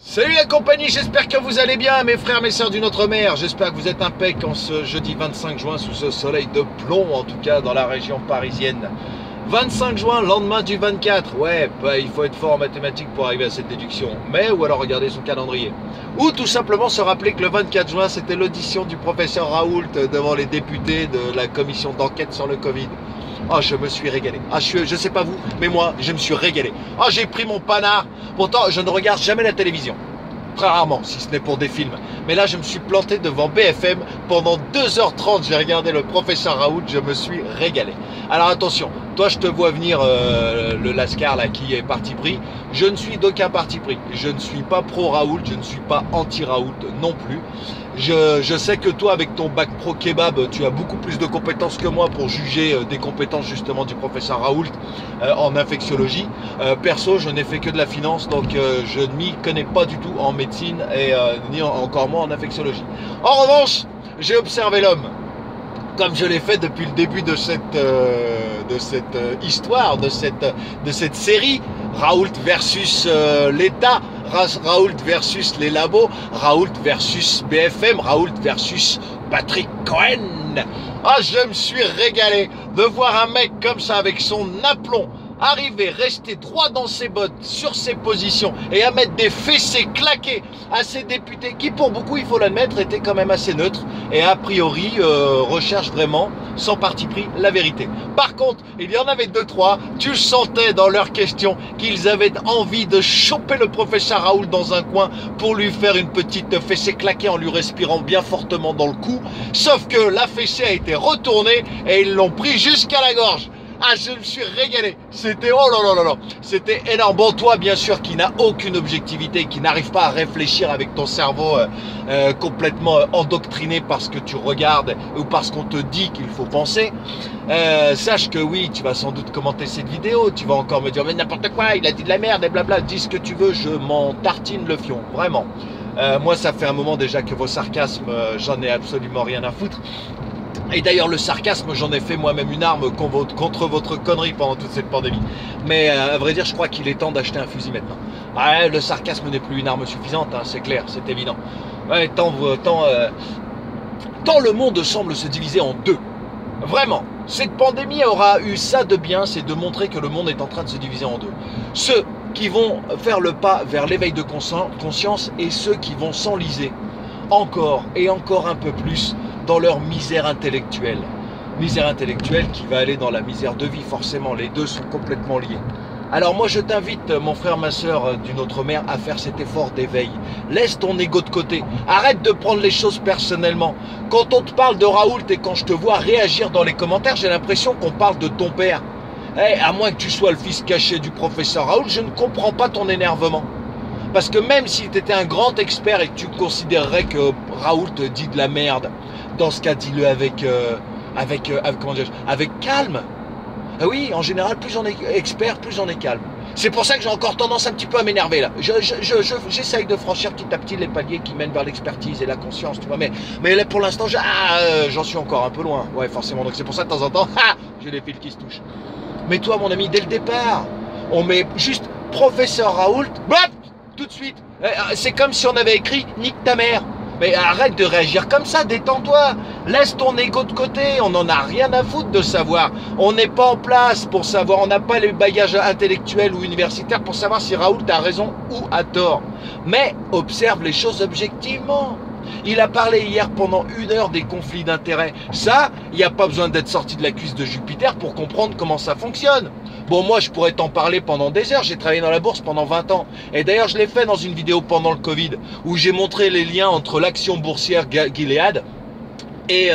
Salut la compagnie, j'espère que vous allez bien, mes frères, mes sœurs d'une autre mère. J'espère que vous êtes impec en ce jeudi 25 juin sous ce soleil de plomb, en tout cas dans la région parisienne. 25 juin, lendemain du 24. Ouais, bah, il faut être fort en mathématiques pour arriver à cette déduction. Mais, ou alors regarder son calendrier. Ou tout simplement se rappeler que le 24 juin, c'était l'audition du professeur Raoult devant les députés de la commission d'enquête sur le Covid. Ah, je me suis régalé. Ah, je sais pas vous, mais moi, je me suis régalé. Ah, j'ai pris mon panard. Pourtant, je ne regarde jamais la télévision. Très rarement, si ce n'est pour des films. Mais là, je me suis planté devant BFM. Pendant 2h30, j'ai regardé le professeur Raoult. Je me suis régalé. Alors attention, toi, je te vois venir le Lascar là, qui est parti pris. Je ne suis d'aucun parti pris. Je ne suis pas pro-Raoult. Je ne suis pas anti-Raoult non plus. Je sais que toi, avec ton bac pro kebab, tu as beaucoup plus de compétences que moi pour juger des compétences justement du professeur Raoult en infectiologie. Perso, je n'ai fait que de la finance, donc je ne m'y connais pas du tout en médecine et ni encore moins en infectiologie. En revanche, j'ai observé l'homme, comme je l'ai fait depuis le début de cette histoire, de cette série, Raoult versus l'État, Raoult versus les labos, Raoult versus BFM, Raoult versus Patrick Cohen. Ah, je me suis régalé de voir un mec comme ça avec son aplomb arriver, rester droit dans ses bottes, sur ses positions et à mettre des fessées claquées à ses députés qui, pour beaucoup, il faut l'admettre, étaient quand même assez neutres et a priori recherchent vraiment, sans parti pris, la vérité. Par contre, il y en avait 2-3, tu sentais dans leurs questions qu'ils avaient envie de choper le professeur Raoult dans un coin pour lui faire une petite fessée claquée en lui respirant bien fortement dans le cou, sauf que la fessée a été retournée et ils l'ont pris jusqu'à la gorge. Ah, je me suis régalé. C'était, oh là là là là, c'était énorme. Bon, toi, bien sûr, qui n'a aucune objectivité, qui n'arrive pas à réfléchir avec ton cerveau complètement endoctriné parce que tu regardes ou parce qu'on te dit qu'il faut penser, sache que oui, tu vas sans doute commenter cette vidéo. Tu vas encore me dire, mais n'importe quoi, il a dit de la merde et blabla. Dis ce que tu veux, je m'en tartine le fion, vraiment. Moi, ça fait un moment déjà que vos sarcasmes, j'en ai absolument rien à foutre. Et d'ailleurs, le sarcasme, j'en ai fait moi-même une arme contre votre connerie pendant toute cette pandémie. Mais à vrai dire, je crois qu'il est temps d'acheter un fusil maintenant. Ouais, le sarcasme n'est plus une arme suffisante, hein, c'est clair, c'est évident. Ouais, tant le monde semble se diviser en deux. Vraiment, cette pandémie aura eu ça de bien, c'est de montrer que le monde est en train de se diviser en deux. Ceux qui vont faire le pas vers l'éveil de conscience et ceux qui vont s'enliser encore et encore un peu plus dans leur misère intellectuelle. Misère intellectuelle qui va aller dans la misère de vie, forcément, les deux sont complètement liés. Alors moi je t'invite, mon frère, ma soeur d'une autre mère, à faire cet effort d'éveil. Laisse ton ego de côté, arrête de prendre les choses personnellement. Quand on te parle de Raoult et quand je te vois réagir dans les commentaires, j'ai l'impression qu'on parle de ton père. Eh, à moins que tu sois le fils caché du professeur Raoult, je ne comprends pas ton énervement. Parce que même si tu étais un grand expert et que tu considérerais que Raoult dit de la merde, dans ce cas, dis-le avec calme. Ah oui, en général, plus on est expert, plus on est calme. C'est pour ça que j'ai encore tendance un petit peu à m'énerver là. J'essaye de franchir petit à petit les paliers qui mènent vers l'expertise et la conscience, tu vois. Mais là, pour l'instant, j'en suis encore un peu loin. Ouais, forcément. Donc c'est pour ça, de temps en temps, j'ai les fils qui se touchent. Mais toi, mon ami, dès le départ, on met juste professeur Raoult, bop, tout de suite. C'est comme si on avait écrit « nique ta mère ». Mais arrête de réagir comme ça, détends-toi. Laisse ton ego de côté, on n'en a rien à foutre de savoir. On n'est pas en place pour savoir, on n'a pas les bagages intellectuels ou universitaires pour savoir si Raoult a raison ou a tort. Mais observe les choses objectivement. Il a parlé hier pendant 1 heure des conflits d'intérêts. Ça, il n'y a pas besoin d'être sorti de la cuisse de Jupiter pour comprendre comment ça fonctionne. Bon, moi, je pourrais t'en parler pendant des heures. J'ai travaillé dans la bourse pendant 20 ans. Et d'ailleurs, je l'ai fait dans une vidéo pendant le Covid, où j'ai montré les liens entre l'action boursière Gilead et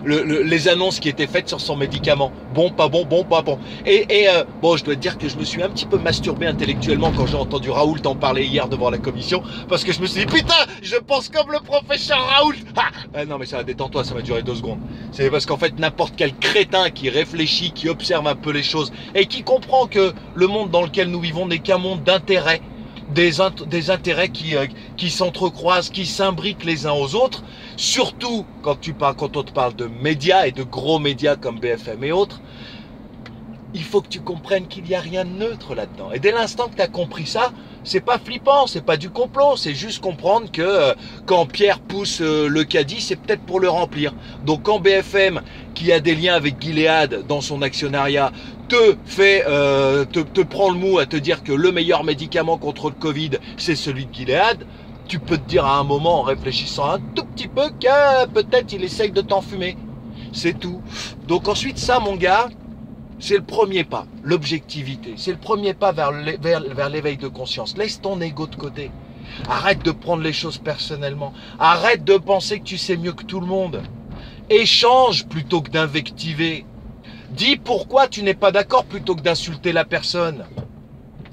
les annonces qui étaient faites sur son médicament. Bon, pas bon, bon, pas bon. Bon, je dois te dire que je me suis un petit peu masturbé intellectuellement quand j'ai entendu Raoult en parler hier devant la commission, parce que je me suis dit, putain, je pense comme le professeur Raoult. Non, mais ça, détends-toi, ça va durer 2 secondes. C'est parce qu'en fait, n'importe quel crétin qui réfléchit, qui observe un peu les choses, et qui comprend que le monde dans lequel nous vivons n'est qu'un monde d'intérêts, des intérêts qui s'entrecroisent, qui s'imbriquent les uns aux autres, surtout quand on te parle de médias et de gros médias comme BFM et autres. Il faut que tu comprennes qu'il n'y a rien de neutre là-dedans. Et dès l'instant que tu as compris ça, C'est pas flippant, c'est pas du complot, c'est juste comprendre que quand Pierre pousse le caddie, c'est peut-être pour le remplir. Donc quand BFM, qui a des liens avec Gilead dans son actionnariat, te prend le mot à te dire que le meilleur médicament contre le Covid, c'est celui de Gilead, tu peux te dire à un moment, en réfléchissant un tout petit peu, que peut-être il essaye de t'enfumer. C'est tout. Donc ensuite, ça, mon gars, c'est le premier pas, l'objectivité. C'est le premier pas vers l'éveil de conscience. Laisse ton ego de côté. Arrête de prendre les choses personnellement. Arrête de penser que tu sais mieux que tout le monde. Échange plutôt que d'invectiver. Dis pourquoi tu n'es pas d'accord plutôt que d'insulter la personne.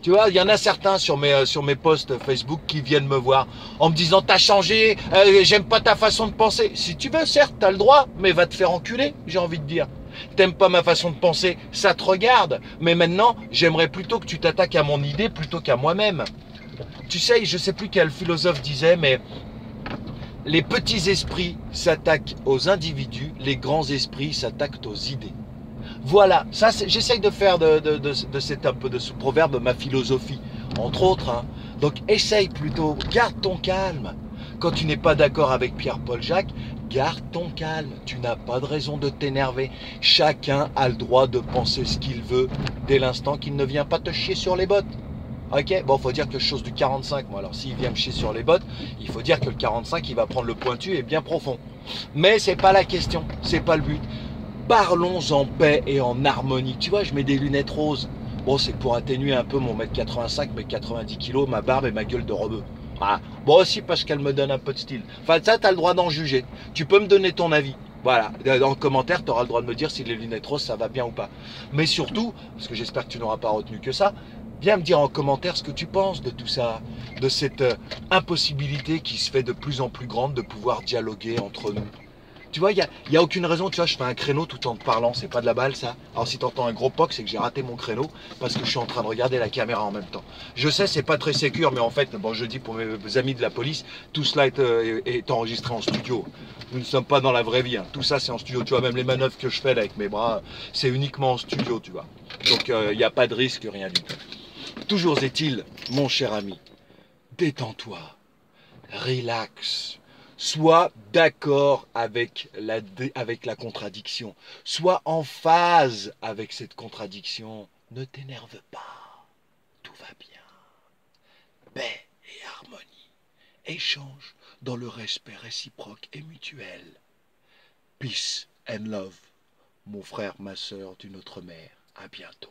Tu vois, il y en a certains sur mes posts Facebook qui viennent me voir en me disant t'as changé, j'aime pas ta façon de penser. Si tu veux, certes, t'as le droit, mais va te faire enculer, j'ai envie de dire. T'aimes pas ma façon de penser, ça te regarde. Mais maintenant, j'aimerais plutôt que tu t'attaques à mon idée plutôt qu'à moi-même. Tu sais, je sais plus quel philosophe disait, mais les petits esprits s'attaquent aux individus, les grands esprits s'attaquent aux idées. Voilà, ça j'essaye de faire un peu de ce proverbe ma philosophie, entre autres. Hein. Donc essaye plutôt, garde ton calme. Quand tu n'es pas d'accord avec Pierre-Paul Jacques, garde ton calme. Tu n'as pas de raison de t'énerver. Chacun a le droit de penser ce qu'il veut dès l'instant qu'il ne vient pas te chier sur les bottes. Ok, bon, faut dire que je chose du 45, moi. Alors, s'il vient me chier sur les bottes, il faut dire que le 45, il va prendre le pointu et bien profond. Mais c'est pas la question, c'est pas le but. Parlons en paix et en harmonie. Tu vois, je mets des lunettes roses. Bon, c'est pour atténuer un peu mon mètre 85, mes 90 kilos, ma barbe et ma gueule de rebeu. Ah, bon aussi parce qu'elle me donne un peu de style. Enfin, ça, t'as le droit d'en juger. Tu peux me donner ton avis. Voilà, dans le commentaire, tu auras le droit de me dire si les lunettes roses, ça va bien ou pas. Mais surtout, parce que j'espère que tu n'auras pas retenu que ça, viens me dire en commentaire ce que tu penses de tout ça, de cette impossibilité qui se fait de plus en plus grande de pouvoir dialoguer entre nous. Tu vois, il y a aucune raison, tu vois, je fais un créneau tout en te parlant, c'est pas de la balle ça. Alors si t'entends un gros poc, c'est que j'ai raté mon créneau parce que je suis en train de regarder la caméra en même temps. Je sais, c'est pas très sécure, mais en fait, bon, je dis pour mes amis de la police, tout cela est enregistré en studio. Nous ne sommes pas dans la vraie vie, hein. Tout ça c'est en studio, tu vois, même les manœuvres que je fais là avec mes bras, c'est uniquement en studio, tu vois. Donc il n'y a pas de risque, rien du tout. Toujours est-il, mon cher ami, détends-toi, relax. Sois d'accord avec la contradiction. Sois en phase avec cette contradiction. Ne t'énerve pas. Tout va bien. Paix et harmonie. Échange dans le respect réciproque et mutuel. Peace and love. Mon frère, ma soeur d'une autre mère. À bientôt.